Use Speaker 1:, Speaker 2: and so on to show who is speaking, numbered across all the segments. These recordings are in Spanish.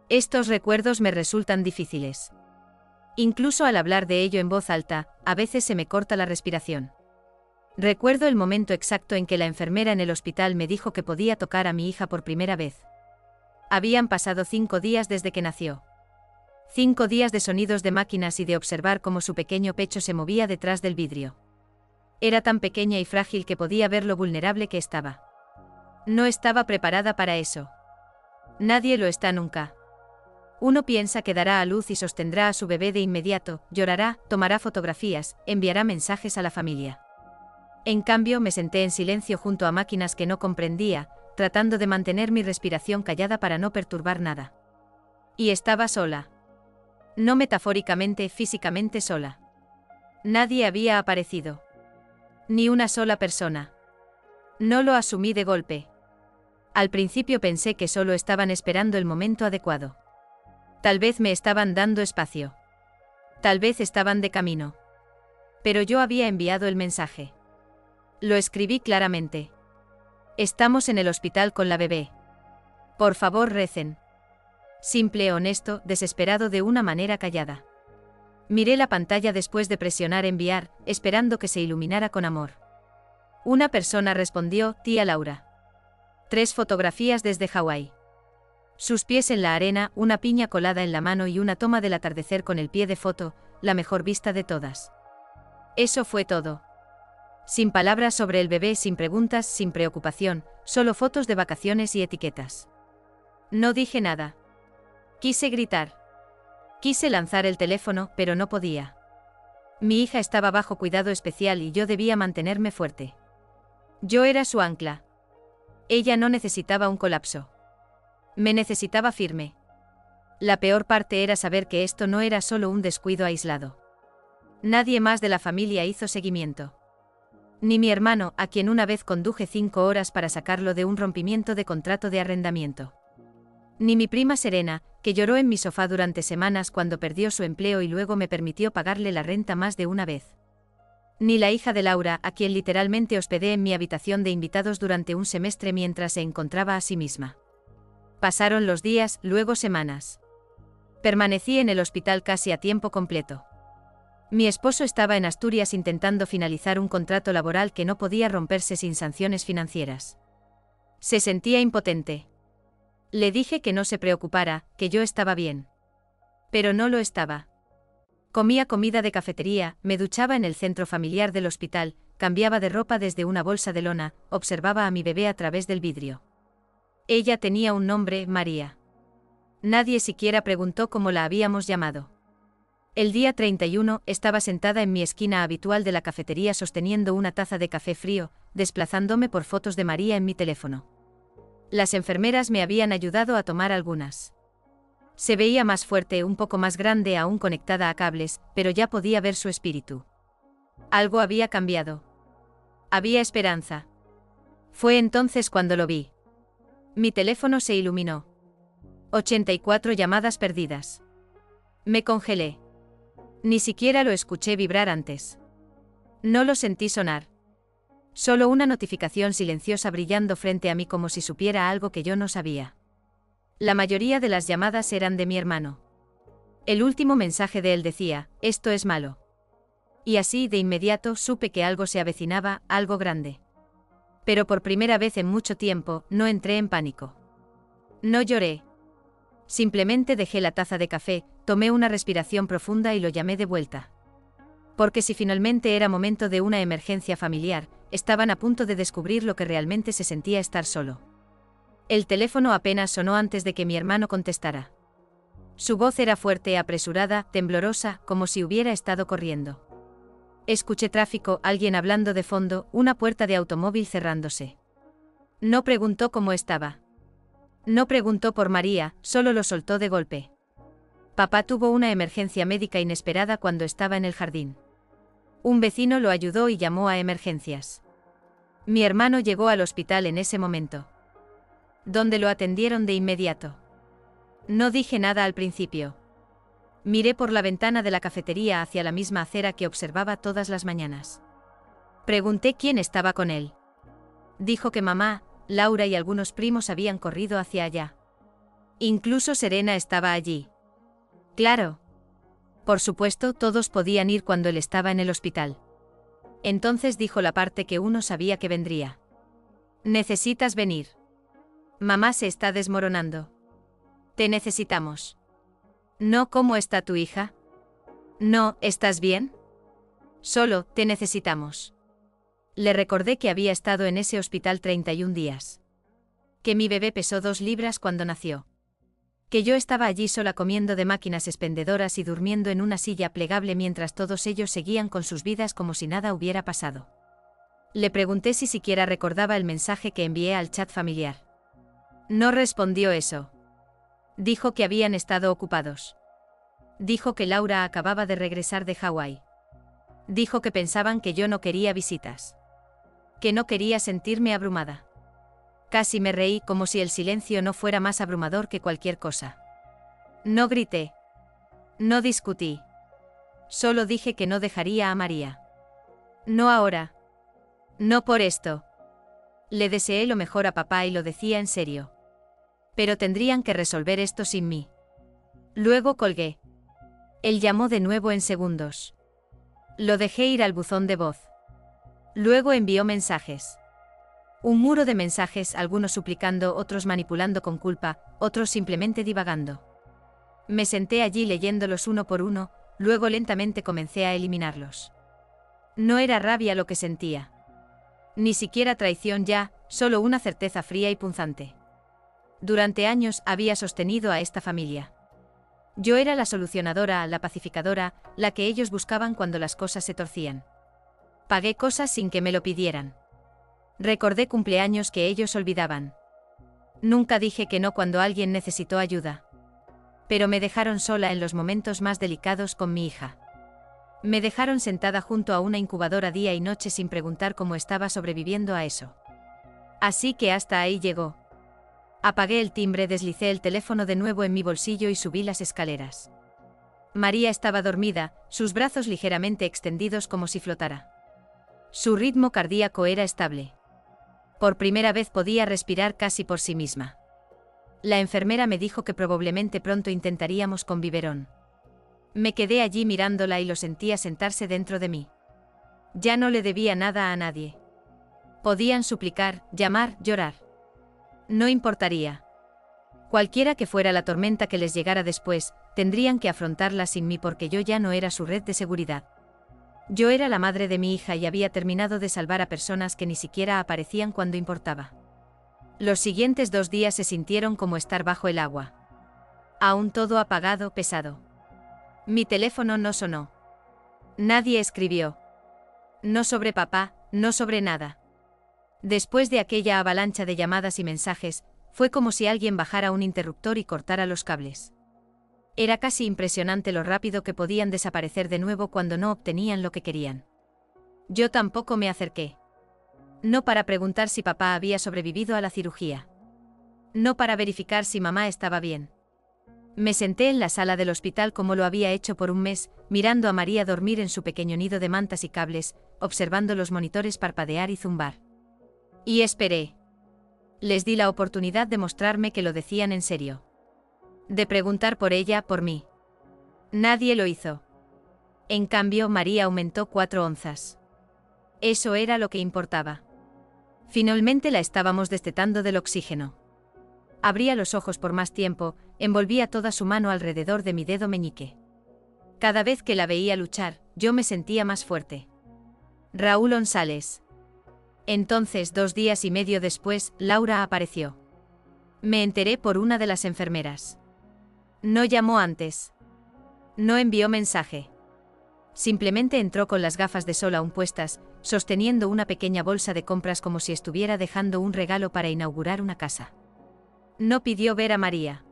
Speaker 1: Estos recuerdos me resultan difíciles. Incluso al hablar de ello en voz alta, a veces se me corta la respiración. Recuerdo el momento exacto en que la enfermera en el hospital me dijo que podía tocar a mi hija por primera vez. Habían pasado 5 días desde que nació. 5 días de sonidos de máquinas y de observar cómo su pequeño pecho se movía detrás del vidrio. Era tan pequeña y frágil que podía ver lo vulnerable que estaba. No estaba preparada para eso. Nadie lo está nunca. Uno piensa que dará a luz y sostendrá a su bebé de inmediato, llorará, tomará fotografías, enviará mensajes a la familia. En cambio, me senté en silencio junto a máquinas que no comprendía, tratando de mantener mi respiración callada para no perturbar nada. Y estaba sola. No metafóricamente, físicamente sola. Nadie había aparecido. Ni una sola persona. No lo asumí de golpe. Al principio pensé que solo estaban esperando el momento adecuado. Tal vez me estaban dando espacio. Tal vez estaban de camino. Pero yo había enviado el mensaje. Lo escribí claramente. Estamos en el hospital con la bebé. Por favor, recen. Simple, honesto, desesperado de una manera callada. Miré la pantalla después de presionar enviar, esperando que se iluminara con amor. Una persona respondió, tía Laura. 3 fotografías desde Hawái. Sus pies en la arena, una piña colada en la mano y una toma del atardecer con el pie de foto, la mejor vista de todas. Eso fue todo. Sin palabras sobre el bebé, sin preguntas, sin preocupación, solo fotos de vacaciones y etiquetas. No dije nada. Quise gritar. Quise lanzar el teléfono, pero no podía. Mi hija estaba bajo cuidado especial y yo debía mantenerme fuerte. Yo era su ancla. Ella no necesitaba un colapso. Me necesitaba firme. La peor parte era saber que esto no era solo un descuido aislado. Nadie más de la familia hizo seguimiento. Ni mi hermano, a quien una vez conduje 5 horas para sacarlo de un rompimiento de contrato de arrendamiento. Ni mi prima Serena, que lloró en mi sofá durante semanas cuando perdió su empleo y luego me permitió pagarle la renta más de una vez. Ni la hija de Laura, a quien literalmente hospedé en mi habitación de invitados durante un semestre mientras se encontraba a sí misma. Pasaron los días, luego semanas. Permanecí en el hospital casi a tiempo completo. Mi esposo estaba en Asturias intentando finalizar un contrato laboral que no podía romperse sin sanciones financieras. Se sentía impotente. Le dije que no se preocupara, que yo estaba bien. Pero no lo estaba. Comía comida de cafetería, me duchaba en el centro familiar del hospital, cambiaba de ropa desde una bolsa de lona, observaba a mi bebé a través del vidrio. Ella tenía un nombre, María. Nadie siquiera preguntó cómo la habíamos llamado. El día 31, estaba sentada en mi esquina habitual de la cafetería sosteniendo una taza de café frío, desplazándome por fotos de María en mi teléfono. Las enfermeras me habían ayudado a tomar algunas. Se veía más fuerte, un poco más grande, aún conectada a cables, pero ya podía ver su espíritu. Algo había cambiado. Había esperanza. Fue entonces cuando lo vi. Mi teléfono se iluminó. 84 llamadas perdidas. Me congelé. Ni siquiera lo escuché vibrar antes. No lo sentí sonar. Solo una notificación silenciosa brillando frente a mí como si supiera algo que yo no sabía. La mayoría de las llamadas eran de mi hermano. El último mensaje de él decía, esto es malo. Y así de inmediato supe que algo se avecinaba, algo grande. Pero por primera vez en mucho tiempo, no entré en pánico. No lloré. Simplemente dejé la taza de café, tomé una respiración profunda y lo llamé de vuelta. Porque si finalmente era momento de una emergencia familiar, estaban a punto de descubrir lo que realmente se sentía estar solo. El teléfono apenas sonó antes de que mi hermano contestara. Su voz era fuerte, apresurada, temblorosa, como si hubiera estado corriendo. Escuché tráfico, alguien hablando de fondo, una puerta de automóvil cerrándose. No preguntó cómo estaba. No preguntó por María, solo lo soltó de golpe. Papá tuvo una emergencia médica inesperada cuando estaba en el jardín. Un vecino lo ayudó y llamó a emergencias. Mi hermano llegó al hospital en ese momento, donde lo atendieron de inmediato. No dije nada al principio. Miré por la ventana de la cafetería hacia la misma acera que observaba todas las mañanas. Pregunté quién estaba con él. Dijo que mamá, Laura y algunos primos habían corrido hacia allá. Incluso Serena estaba allí. Claro. Por supuesto, todos podían ir cuando él estaba en el hospital. Entonces dijo la parte que uno sabía que vendría. Necesitas venir. Mamá se está desmoronando. Te necesitamos. No, ¿cómo está tu hija? No, ¿estás bien? Solo, te necesitamos. Le recordé que había estado en ese hospital 31 días. Que mi bebé pesó 2 libras cuando nació. Que yo estaba allí sola comiendo de máquinas expendedoras y durmiendo en una silla plegable mientras todos ellos seguían con sus vidas como si nada hubiera pasado. Le pregunté si siquiera recordaba el mensaje que envié al chat familiar. No respondió eso. Dijo que habían estado ocupados. Dijo que Laura acababa de regresar de Hawái. Dijo que pensaban que yo no quería visitas. Que no quería sentirme abrumada. Casi me reí como si el silencio no fuera más abrumador que cualquier cosa. No grité. No discutí. Solo dije que no dejaría a María. No ahora. No por esto. Le deseé lo mejor a papá y lo decía en serio. Pero tendrían que resolver esto sin mí. Luego colgué. Él llamó de nuevo en segundos. Lo dejé ir al buzón de voz. Luego envió mensajes. Un muro de mensajes, algunos suplicando, otros manipulando con culpa, otros simplemente divagando. Me senté allí leyéndolos uno por uno, luego lentamente comencé a eliminarlos. No era rabia lo que sentía. Ni siquiera traición ya, solo una certeza fría y punzante. Durante años había sostenido a esta familia. Yo era la solucionadora, la pacificadora, la que ellos buscaban cuando las cosas se torcían. Pagué cosas sin que me lo pidieran. Recordé cumpleaños que ellos olvidaban. Nunca dije que no cuando alguien necesitó ayuda. Pero me dejaron sola en los momentos más delicados con mi hija. Me dejaron sentada junto a una incubadora día y noche sin preguntar cómo estaba sobreviviendo a eso. Así que hasta ahí llegó. Apagué el timbre, deslicé el teléfono de nuevo en mi bolsillo y subí las escaleras. María estaba dormida, sus brazos ligeramente extendidos como si flotara. Su ritmo cardíaco era estable. Por primera vez podía respirar casi por sí misma. La enfermera me dijo que probablemente pronto intentaríamos con biberón. Me quedé allí mirándola y lo sentía sentarse dentro de mí. Ya no le debía nada a nadie. Podían suplicar, llamar, llorar. No importaría. Cualquiera que fuera la tormenta que les llegara después, tendrían que afrontarla sin mí porque yo ya no era su red de seguridad. Yo era la madre de mi hija y había terminado de salvar a personas que ni siquiera aparecían cuando importaba. Los siguientes 2 días se sintieron como estar bajo el agua. Aún todo apagado, pesado. Mi teléfono no sonó. Nadie escribió. No sobre papá, no sobre nada. Después de aquella avalancha de llamadas y mensajes, fue como si alguien bajara un interruptor y cortara los cables. Era casi impresionante lo rápido que podían desaparecer de nuevo cuando no obtenían lo que querían. Yo tampoco me acerqué. No para preguntar si papá había sobrevivido a la cirugía. No para verificar si mamá estaba bien. Me senté en la sala del hospital como lo había hecho por un mes, mirando a María dormir en su pequeño nido de mantas y cables, observando los monitores parpadear y zumbar. Y esperé. Les di la oportunidad de mostrarme que lo decían en serio. De preguntar por ella, por mí. Nadie lo hizo. En cambio, María aumentó 4 onzas. Eso era lo que importaba. Finalmente la estábamos destetando del oxígeno. Abría los ojos por más tiempo, envolvía toda su mano alrededor de mi dedo meñique. Cada vez que la veía luchar, yo me sentía más fuerte. Raúl Onsales. Entonces, 2 días y medio después, Laura apareció. Me enteré por una de las enfermeras. No llamó antes. No envió mensaje. Simplemente entró con las gafas de sol aún puestas, sosteniendo una pequeña bolsa de compras como si estuviera dejando un regalo para inaugurar una casa. No pidió ver a María.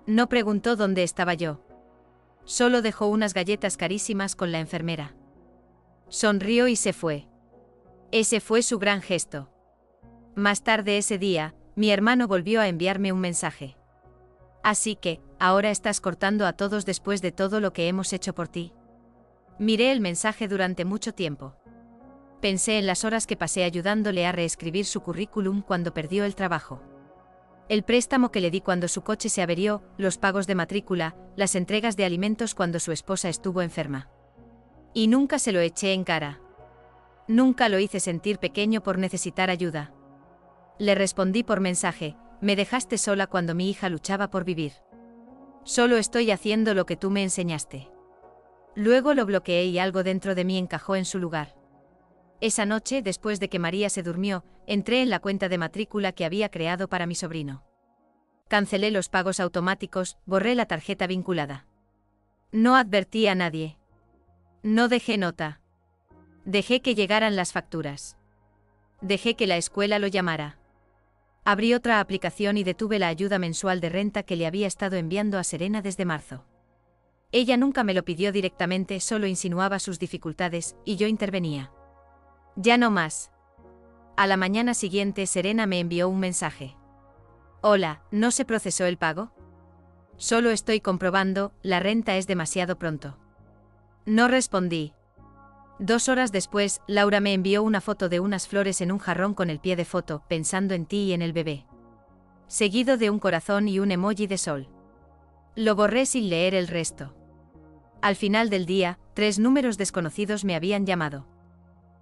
Speaker 1: No preguntó dónde estaba yo. Solo dejó unas galletas carísimas con la enfermera. Sonrió y se fue. Ese fue su gran gesto. Más tarde ese día, mi hermano volvió a enviarme un mensaje. Así que, ¿ahora estás cortando a todos después de todo lo que hemos hecho por ti? Miré el mensaje durante mucho tiempo. Pensé en las horas que pasé ayudándole a reescribir su currículum cuando perdió el trabajo. El préstamo que le di cuando su coche se averió, los pagos de matrícula, las entregas de alimentos cuando su esposa estuvo enferma. Y nunca se lo eché en cara. Nunca lo hice sentir pequeño por necesitar ayuda. Le respondí por mensaje: me dejaste sola cuando mi hija luchaba por vivir. Solo estoy haciendo lo que tú me enseñaste. Luego lo bloqueé y algo dentro de mí encajó en su lugar. Esa noche, después de que María se durmió, entré en la cuenta de matrícula que había creado para mi sobrino. Cancelé los pagos automáticos, borré la tarjeta vinculada. No advertí a nadie. No dejé nota. Dejé que llegaran las facturas. Dejé que la escuela lo llamara. Abrí otra aplicación y detuve la ayuda mensual de renta que le había estado enviando a Serena desde marzo. Ella nunca me lo pidió directamente, solo insinuaba sus dificultades, y yo intervenía. Ya no más. A la mañana siguiente Serena me envió un mensaje. Hola, ¿no se procesó el pago? Solo estoy comprobando, la renta es demasiado pronto. No respondí. 2 horas después, Laura me envió una foto de unas flores en un jarrón con el pie de foto, pensando en ti y en el bebé. Seguido de un corazón y un emoji de sol. Lo borré sin leer el resto. Al final del día, 3 números desconocidos me habían llamado.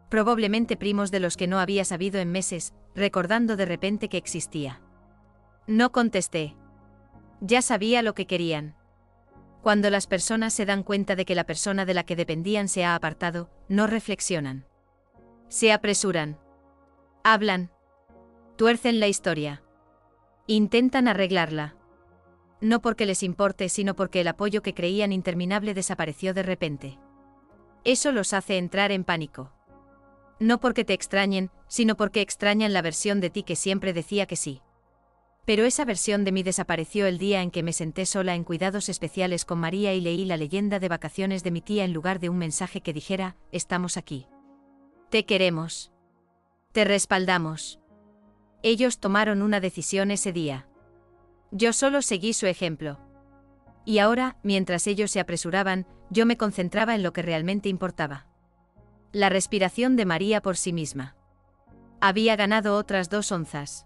Speaker 1: Probablemente primos de los que no había sabido en meses, recordando de repente que existía. No contesté. Ya sabía lo que querían. Cuando las personas se dan cuenta de que la persona de la que dependían se ha apartado, no reflexionan. Se apresuran. Hablan. Tuercen la historia. Intentan arreglarla. No porque les importe, sino porque el apoyo que creían interminable desapareció de repente. Eso los hace entrar en pánico. No porque te extrañen, sino porque extrañan la versión de ti que siempre decía que sí. Pero esa versión de mí desapareció el día en que me senté sola en cuidados especiales con María y leí la leyenda de vacaciones de mi tía en lugar de un mensaje que dijera: estamos aquí. Te queremos. Te respaldamos. Ellos tomaron una decisión ese día. Yo solo seguí su ejemplo. Y ahora, mientras ellos se apresuraban, yo me concentraba en lo que realmente importaba. La respiración de María por sí misma. Había ganado otras 2 onzas.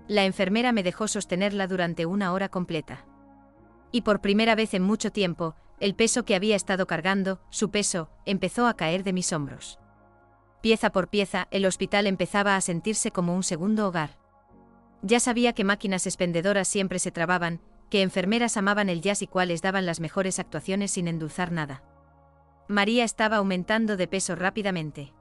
Speaker 1: La enfermera me dejó sostenerla durante 1 hora completa. Y por primera vez en mucho tiempo, el peso que había estado cargando, su peso, empezó a caer de mis hombros. Pieza por pieza, el hospital empezaba a sentirse como un segundo hogar. Ya sabía que máquinas expendedoras siempre se trababan, que enfermeras amaban el jazz y cuales daban las mejores actuaciones sin endulzar nada. María estaba aumentando de peso rápidamente.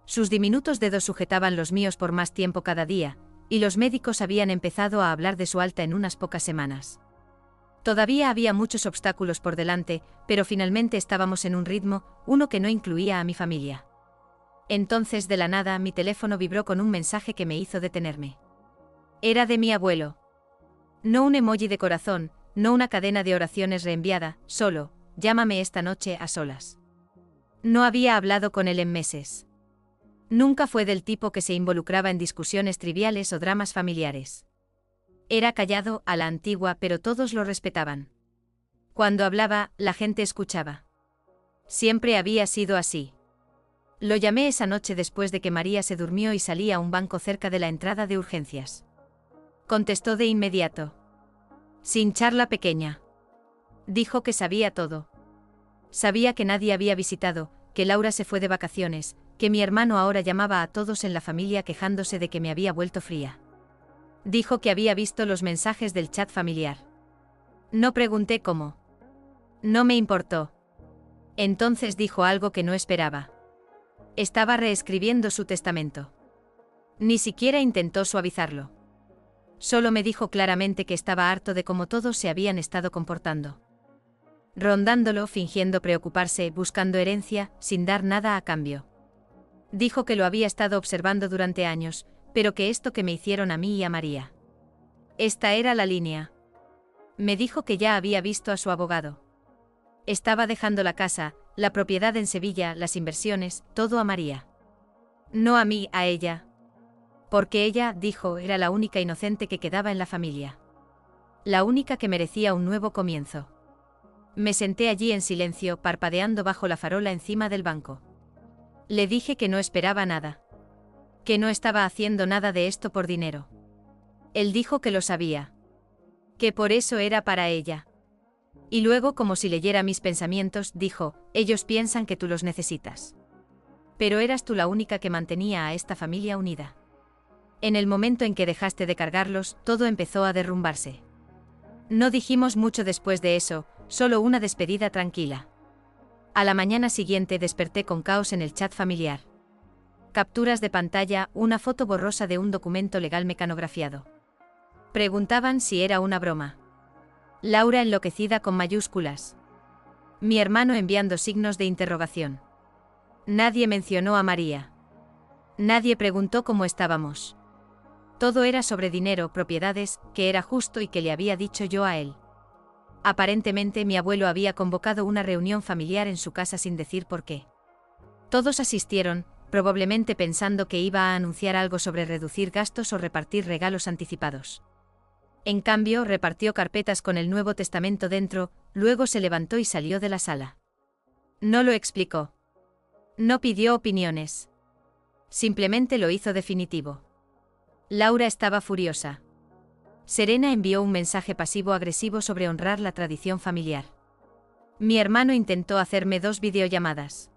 Speaker 1: Sus diminutos dedos sujetaban los míos por más tiempo cada día, y los médicos habían empezado a hablar de su alta en unas pocas semanas. Todavía había muchos obstáculos por delante, pero finalmente estábamos en un ritmo, uno que no incluía a mi familia. Entonces, de la nada, mi teléfono vibró con un mensaje que me hizo detenerme. Era de mi abuelo. No un emoji de corazón, no una cadena de oraciones reenviada, solo: llámame esta noche a solas. No había hablado con él en meses. Nunca fue del tipo que se involucraba en discusiones triviales o dramas familiares. Era callado, a la antigua, pero todos lo respetaban. Cuando hablaba, la gente escuchaba. Siempre había sido así. Lo llamé esa noche después de que María se durmió y salí a un banco cerca de la entrada de urgencias. Contestó de inmediato. Sin charla pequeña. Dijo que sabía todo. Sabía que nadie había visitado, que Laura se fue de vacaciones, que mi hermano ahora llamaba a todos en la familia quejándose de que me había vuelto fría. Dijo que había visto los mensajes del chat familiar. No pregunté cómo. No me importó. Entonces dijo algo que no esperaba. Estaba reescribiendo su testamento. Ni siquiera intentó suavizarlo. Solo me dijo claramente que estaba harto de cómo todos se habían estado comportando. Rondándolo, fingiendo preocuparse, buscando herencia, sin dar nada a cambio. Dijo que lo había estado observando durante años, pero que esto que me hicieron a mí y a María. Esta era la línea. Me dijo que ya había visto a su abogado. Estaba dejando la casa, la propiedad en Sevilla, las inversiones, todo a María. No a mí, a ella. Porque ella, dijo, era la única inocente que quedaba en la familia. La única que merecía un nuevo comienzo. Me senté allí en silencio, parpadeando bajo la farola encima del banco. Le dije que no esperaba nada. Que no estaba haciendo nada de esto por dinero. Él dijo que lo sabía. Que por eso era para ella. Y luego, como si leyera mis pensamientos, dijo, ellos piensan que tú los necesitas. Pero eras tú la única que mantenía a esta familia unida. En el momento en que dejaste de cargarlos, todo empezó a derrumbarse. No dijimos mucho después de eso, solo una despedida tranquila. A la mañana siguiente desperté con caos en el chat familiar. Capturas de pantalla, una foto borrosa de un documento legal mecanografiado. Preguntaban si era una broma. Laura enloquecida con mayúsculas. Mi hermano enviando signos de interrogación. Nadie mencionó a María. Nadie preguntó cómo estábamos. Todo era sobre dinero, propiedades, que era justo y que le había dicho yo a él. Aparentemente mi abuelo había convocado una reunión familiar en su casa sin decir por qué. Todos asistieron, probablemente pensando que iba a anunciar algo sobre reducir gastos o repartir regalos anticipados. En cambio, repartió carpetas con el Nuevo Testamento dentro, luego se levantó y salió de la sala. No lo explicó. No pidió opiniones. Simplemente lo hizo definitivo. Laura estaba furiosa. Serena envió un mensaje pasivo-agresivo sobre honrar la tradición familiar. Mi hermano intentó hacerme 2 videollamadas.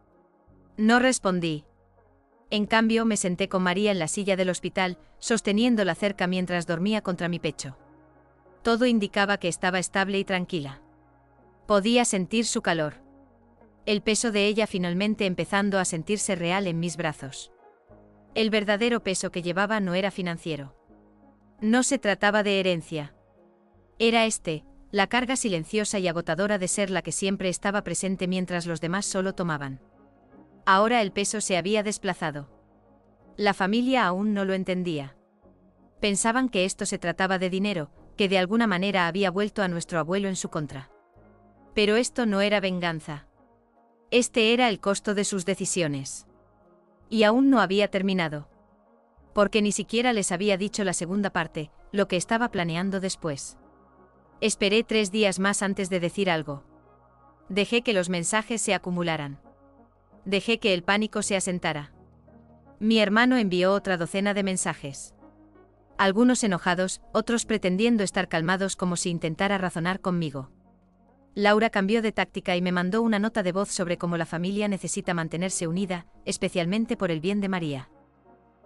Speaker 1: No respondí. En cambio, me senté con María en la silla del hospital, sosteniéndola cerca mientras dormía contra mi pecho. Todo indicaba que estaba estable y tranquila. Podía sentir su calor. El peso de ella finalmente empezando a sentirse real en mis brazos. El verdadero peso que llevaba no era financiero. No se trataba de herencia. Era la carga silenciosa y agotadora de ser la que siempre estaba presente mientras los demás solo tomaban. Ahora el peso se había desplazado. La familia aún no lo entendía. Pensaban que esto se trataba de dinero, que de alguna manera había vuelto a nuestro abuelo en su contra. Pero esto no era venganza. Este era el costo de sus decisiones. Y aún no había terminado. Porque ni siquiera les había dicho la segunda parte, lo que estaba planeando después. Esperé 3 días más antes de decir algo. Dejé que los mensajes se acumularan. Dejé que el pánico se asentara. Mi hermano envió otra docena de mensajes. Algunos enojados, otros pretendiendo estar calmados como si intentara razonar conmigo. Laura cambió de táctica y me mandó una nota de voz sobre cómo la familia necesita mantenerse unida, especialmente por el bien de María.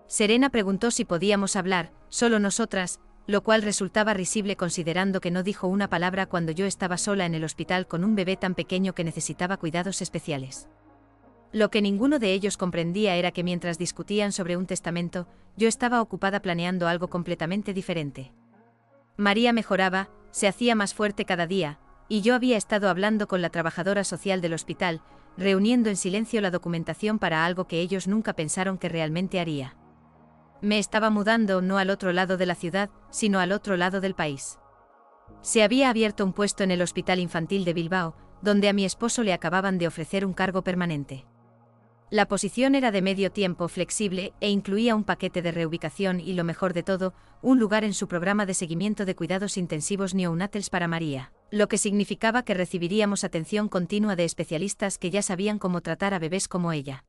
Speaker 1: Serena preguntó si podíamos hablar, solo nosotras, lo cual resultaba risible considerando que no dijo una palabra cuando yo estaba sola en el hospital con un bebé tan pequeño que necesitaba cuidados especiales. Lo que ninguno de ellos comprendía era que mientras discutían sobre un testamento, yo estaba ocupada planeando algo completamente diferente. María mejoraba, se hacía más fuerte cada día, y yo había estado hablando con la trabajadora social del hospital, reuniendo en silencio la documentación para algo que ellos nunca pensaron que realmente haría. Me estaba mudando no al otro lado de la ciudad, sino al otro lado del país. Se había abierto un puesto en el Hospital Infantil de Bilbao, donde a mi esposo le acababan de ofrecer un cargo permanente. La posición era de medio tiempo flexible e incluía un paquete de reubicación y, lo mejor de todo, un lugar en su programa de seguimiento de cuidados intensivos neonatales para María, lo que significaba que recibiríamos atención continua de especialistas que ya sabían cómo tratar a bebés como ella.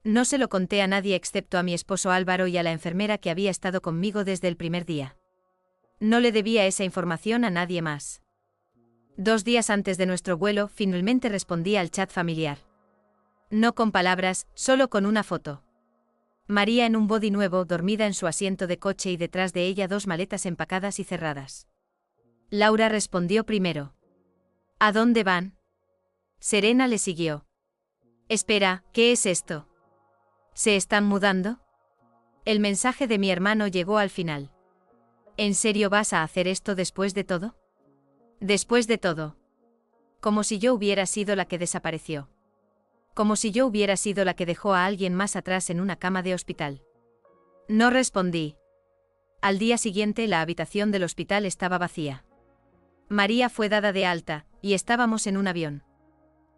Speaker 1: No se lo conté a nadie excepto a mi esposo Álvaro y a la enfermera que había estado conmigo desde el primer día. No le debía esa información a nadie más. 2 días antes de nuestro vuelo, finalmente respondí al chat familiar. No con palabras, solo con una foto. María en un body nuevo, dormida en su asiento de coche y detrás de ella 2 maletas empacadas y cerradas. Laura respondió primero. ¿A dónde van? Serena le siguió. Espera, ¿qué es esto? ¿Se están mudando? El mensaje de mi hermano llegó al final. ¿En serio vas a hacer esto después de todo? Después de todo. Como si yo hubiera sido la que desapareció. Como si yo hubiera sido la que dejó a alguien más atrás en una cama de hospital. No respondí. Al día siguiente la habitación del hospital estaba vacía. María fue dada de alta, y estábamos en un avión.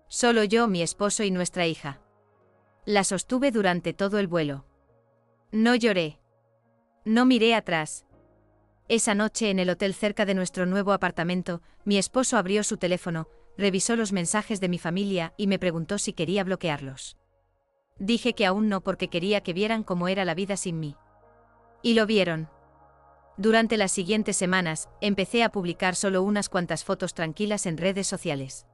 Speaker 1: Solo yo, mi esposo y nuestra hija. La sostuve durante todo el vuelo. No lloré. No miré atrás. Esa noche en el hotel cerca de nuestro nuevo apartamento, mi esposo abrió su teléfono, revisó los mensajes de mi familia y me preguntó si quería bloquearlos. Dije que aún no porque quería que vieran cómo era la vida sin mí. Y lo vieron. Durante las siguientes semanas, empecé a publicar solo unas cuantas fotos tranquilas en redes sociales.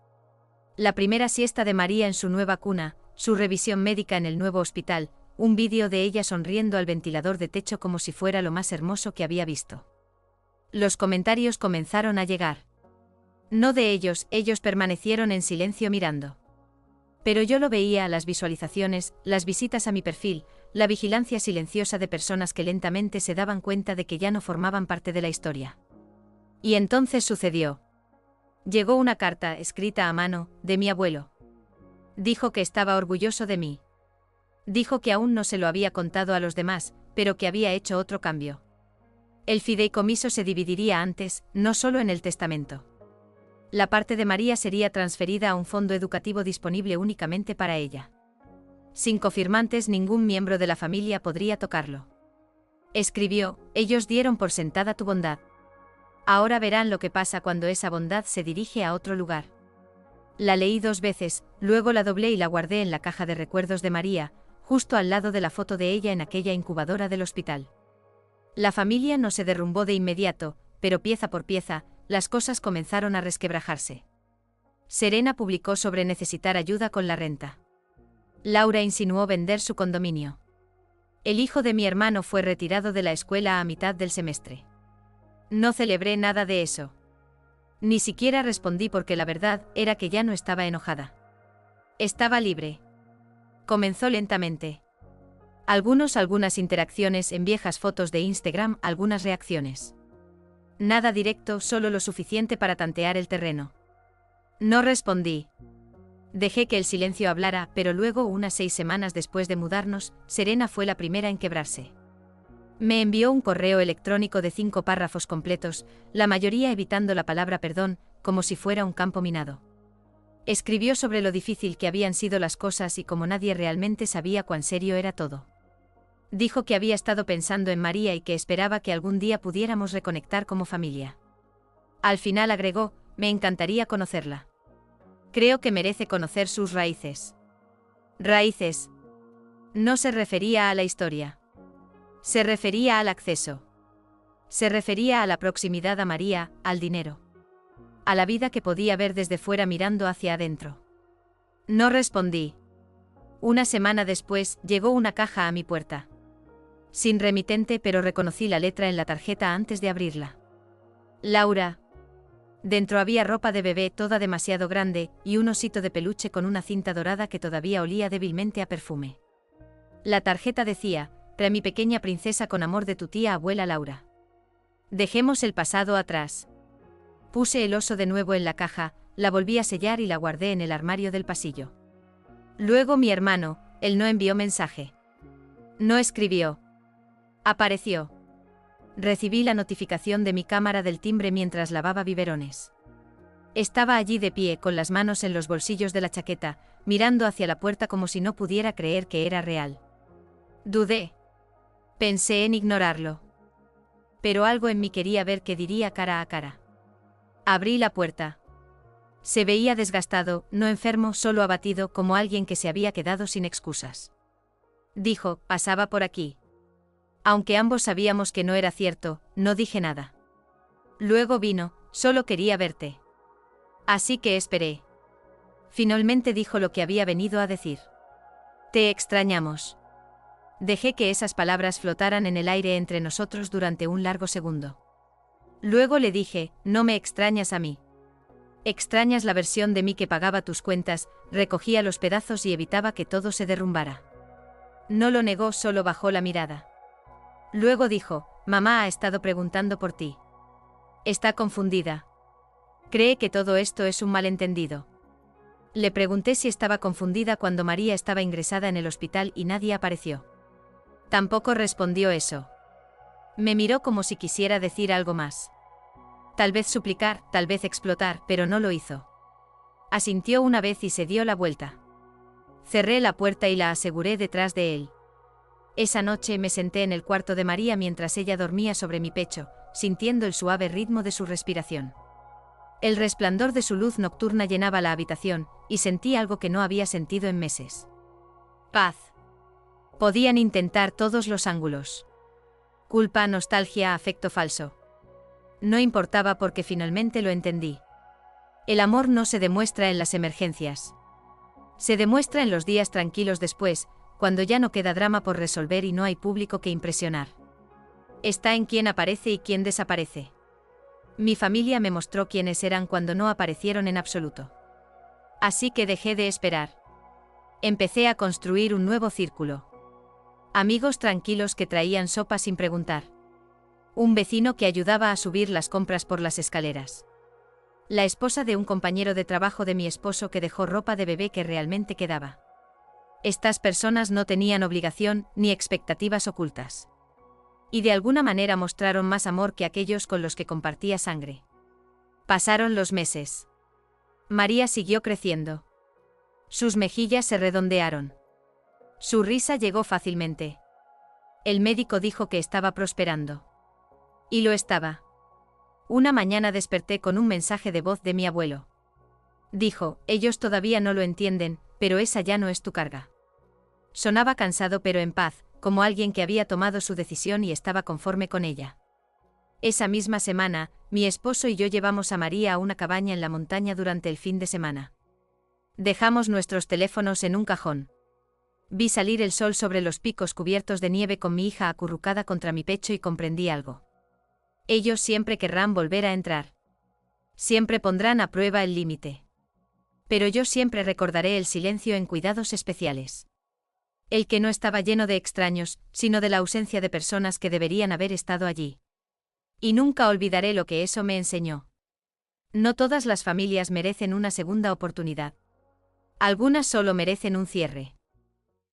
Speaker 1: La primera siesta de María en su nueva cuna, su revisión médica en el nuevo hospital, un vídeo de ella sonriendo al ventilador de techo como si fuera lo más hermoso que había visto. Los comentarios comenzaron a llegar. No de ellos permanecieron en silencio mirando. Pero yo lo veía, las visualizaciones, las visitas a mi perfil, la vigilancia silenciosa de personas que lentamente se daban cuenta de que ya no formaban parte de la historia. Y entonces sucedió. Llegó una carta, escrita a mano, de mi abuelo. Dijo que estaba orgulloso de mí. Dijo que aún no se lo había contado a los demás, pero que había hecho otro cambio. El fideicomiso se dividiría antes, no solo en el testamento. La parte de María sería transferida a un fondo educativo disponible únicamente para ella. Sin cofirmantes, ningún miembro de la familia podría tocarlo. Escribió: ellos dieron por sentada tu bondad. Ahora verán lo que pasa cuando esa bondad se dirige a otro lugar. La leí 2 veces, luego la doblé y la guardé en la caja de recuerdos de María, justo al lado de la foto de ella en aquella incubadora del hospital. La familia no se derrumbó de inmediato, pero pieza por pieza, las cosas comenzaron a resquebrajarse. Serena publicó sobre necesitar ayuda con la renta. Laura insinuó vender su condominio. El hijo de mi hermano fue retirado de la escuela a mitad del semestre. No celebré nada de eso. Ni siquiera respondí porque la verdad era que ya no estaba enojada. Estaba libre. Comenzó lentamente. Algunas interacciones en viejas fotos de Instagram, algunas reacciones. Nada directo, solo lo suficiente para tantear el terreno. No respondí. Dejé que el silencio hablara, pero luego, unas 6 semanas después de mudarnos, Serena fue la primera en quebrarse. Me envió un correo electrónico de 5 párrafos completos, la mayoría evitando la palabra perdón, como si fuera un campo minado. Escribió sobre lo difícil que habían sido las cosas y como nadie realmente sabía cuán serio era todo. Dijo que había estado pensando en María y que esperaba que algún día pudiéramos reconectar como familia. Al final agregó: me encantaría conocerla. Creo que merece conocer sus raíces. Raíces. No se refería a la historia. Se refería al acceso. Se refería a la proximidad a María, al dinero. A la vida que podía ver desde fuera mirando hacia adentro. No respondí. Una semana después, llegó una caja a mi puerta. Sin remitente, pero reconocí la letra en la tarjeta antes de abrirla. Laura. Dentro había ropa de bebé toda demasiado grande, y un osito de peluche con una cinta dorada que todavía olía débilmente a perfume. La tarjeta decía: para mi pequeña princesa con amor de tu tía abuela Laura. Dejemos el pasado atrás. Puse el oso de nuevo en la caja, la volví a sellar y la guardé en el armario del pasillo. Luego mi hermano, él no envió mensaje. No escribió. Apareció. Recibí la notificación de mi cámara del timbre mientras lavaba biberones. Estaba allí de pie, con las manos en los bolsillos de la chaqueta, mirando hacia la puerta como si no pudiera creer que era real. Dudé. Pensé en ignorarlo. Pero algo en mí quería ver qué diría cara a cara. Abrí la puerta. Se veía desgastado, no enfermo, solo abatido, como alguien que se había quedado sin excusas. Dijo: pasaba por aquí. Aunque ambos sabíamos que no era cierto, no dije nada. Luego vino: solo quería verte. Así que esperé. Finalmente dijo lo que había venido a decir. Te extrañamos. Dejé que esas palabras flotaran en el aire entre nosotros durante un largo segundo. Luego le dije: no me extrañas a mí. Extrañas la versión de mí que pagaba tus cuentas, recogía los pedazos y evitaba que todo se derrumbara. No lo negó, solo bajó la mirada. Luego dijo: mamá ha estado preguntando por ti. Está confundida. Cree que todo esto es un malentendido. Le pregunté si estaba confundida cuando María estaba ingresada en el hospital y nadie apareció. Tampoco respondió eso. Me miró como si quisiera decir algo más. Tal vez suplicar, tal vez explotar, pero no lo hizo. Asintió una vez y se dio la vuelta. Cerré la puerta y la aseguré detrás de él. Esa noche me senté en el cuarto de María mientras ella dormía sobre mi pecho, sintiendo el suave ritmo de su respiración. El resplandor de su luz nocturna llenaba la habitación, y sentí algo que no había sentido en meses. Paz. Podían intentar todos los ángulos. Culpa, nostalgia, afecto falso. No importaba porque finalmente lo entendí. El amor no se demuestra en las emergencias. Se demuestra en los días tranquilos después, cuando ya no queda drama por resolver y no hay público que impresionar. Está en quién aparece y quién desaparece. Mi familia me mostró quiénes eran cuando no aparecieron en absoluto. Así que dejé de esperar. Empecé a construir un nuevo círculo. Amigos tranquilos que traían sopa sin preguntar. Un vecino que ayudaba a subir las compras por las escaleras. La esposa de un compañero de trabajo de mi esposo que dejó ropa de bebé que realmente quedaba. Estas personas no tenían obligación ni expectativas ocultas. Y de alguna manera mostraron más amor que aquellos con los que compartía sangre. Pasaron los meses. María siguió creciendo. Sus mejillas se redondearon. Su risa llegó fácilmente. El médico dijo que estaba prosperando. Y lo estaba. Una mañana desperté con un mensaje de voz de mi abuelo. Dijo, ellos todavía no lo entienden, pero esa ya no es tu carga. Sonaba cansado pero en paz, como alguien que había tomado su decisión y estaba conforme con ella. Esa misma semana, mi esposo y yo llevamos a María a una cabaña en la montaña durante el fin de semana. Dejamos nuestros teléfonos en un cajón. Vi salir el sol sobre los picos cubiertos de nieve con mi hija acurrucada contra mi pecho y comprendí algo. Ellos siempre querrán volver a entrar. Siempre pondrán a prueba el límite. Pero yo siempre recordaré el silencio en cuidados especiales. El que no estaba lleno de extraños, sino de la ausencia de personas que deberían haber estado allí. Y nunca olvidaré lo que eso me enseñó. No todas las familias merecen una segunda oportunidad. Algunas solo merecen un cierre.